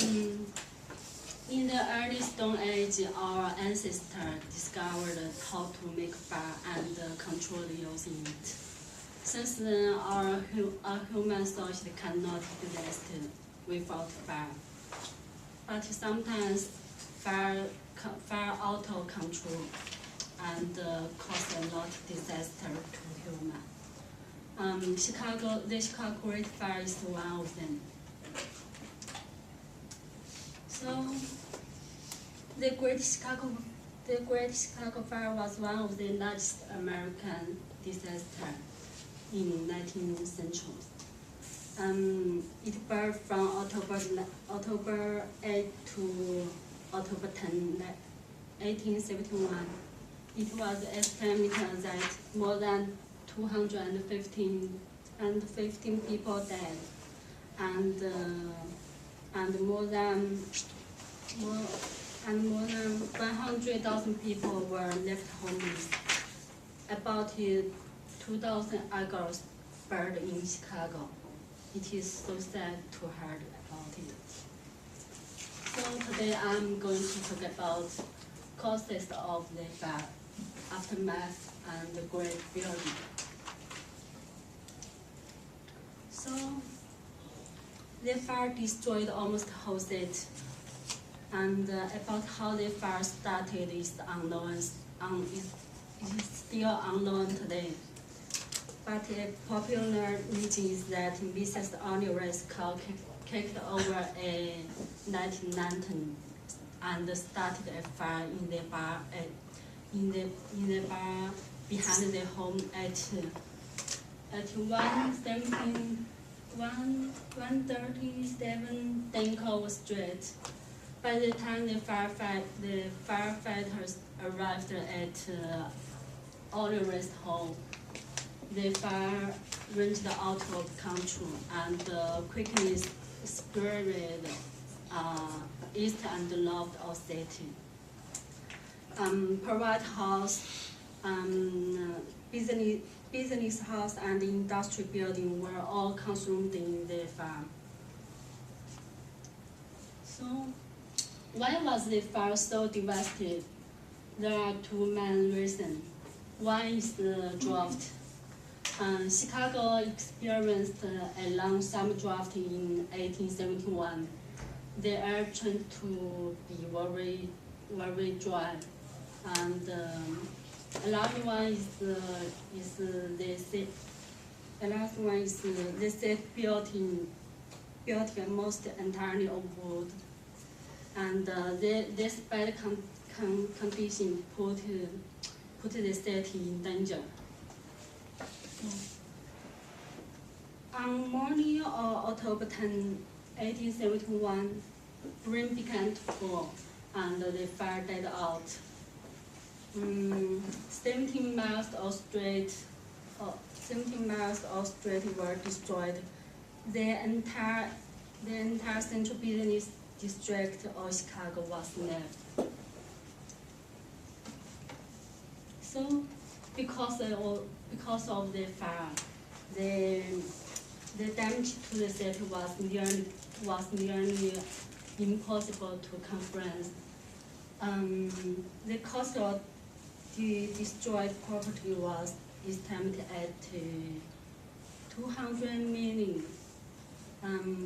In the early Stone Age, our ancestors discovered how to make fire and control using it. Since then, our human society cannot exist without fire. But sometimes fire out of control and cause a lot of disaster to human. The Chicago Great Fire is one of them. So the Great Chicago Fire was one of the largest American disasters in 19th century. It burned from October 8 to October 10, 1871. It was estimated that more than 215 people died, and more than 100,000 people were left homeless. About 2,000 acres burned in Chicago. It is so sad to hear about it. So today I'm going to talk about causes of the fire, aftermath, and the great building. So the fire destroyed almost the whole city, and about how the fire started is unknown. It is still unknown today. But a popular legend is that Mrs. Oliver's car kicked over a 19 and started a fire in the bar behind the home at 137 Danko Street. By the time the firefighters arrived at Oliver's home, the fire raged out of control and quickly spread east and north of city. Private house, business house, and industry building were all consumed in the fire. So, why was the fire so devastating? There are two main reasons. One is the drought. Chicago experienced a long summer drought in 1871. The air turned to be very, very dry. And another one is the city built almost entirely of wood. And this bad condition put the city in danger. On morning of October 10, 1871, rain began to fall, and the fire died out. 17 miles of street were destroyed. The entire central business district of Chicago was left. So, because of the fire, the damage to the city was nearly impossible to confirm. The cost of the destroyed property was estimated at $200 million.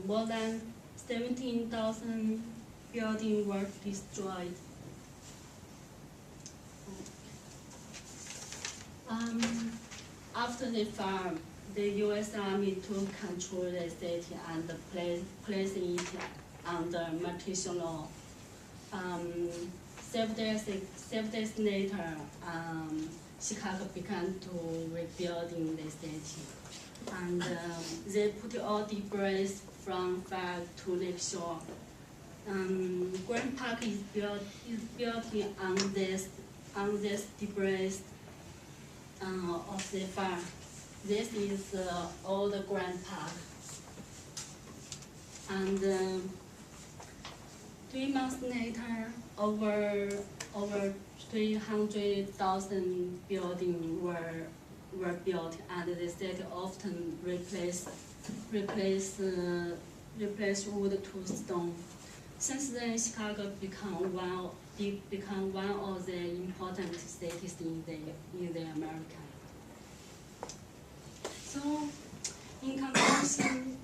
More than 17,000 buildings were destroyed. After the fire, the U.S. Army took control of the city and placed it under martial law. 7 days later, Chicago began to rebuilding the city, and they put all debris from fire to Lake Shore. Grand Park is built on this debris of the fire. This is old Grand Park, and 3 months later, over 300,000 buildings were built, and the city often replaced wood to stone. Since then, Chicago become one of the important cities in the America. So, in conclusion,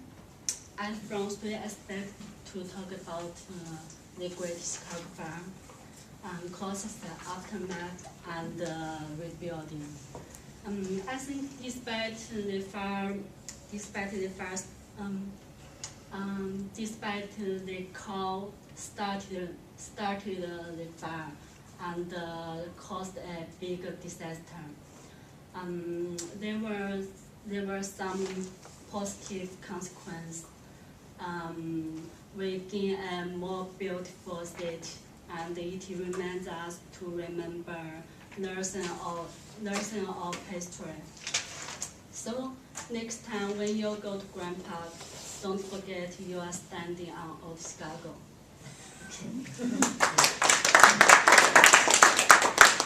I from three aspects to talk about the Great Chicago Fire, causes, the aftermath, and rebuilding. I think despite the fire, despite the call started the fire and caused a big disaster. There were some positive consequences. We gain a more beautiful city, and it reminds us to remember nursing of history. So next time when you go to Grand Park, don't forget you are standing on Old Chicago. Okay.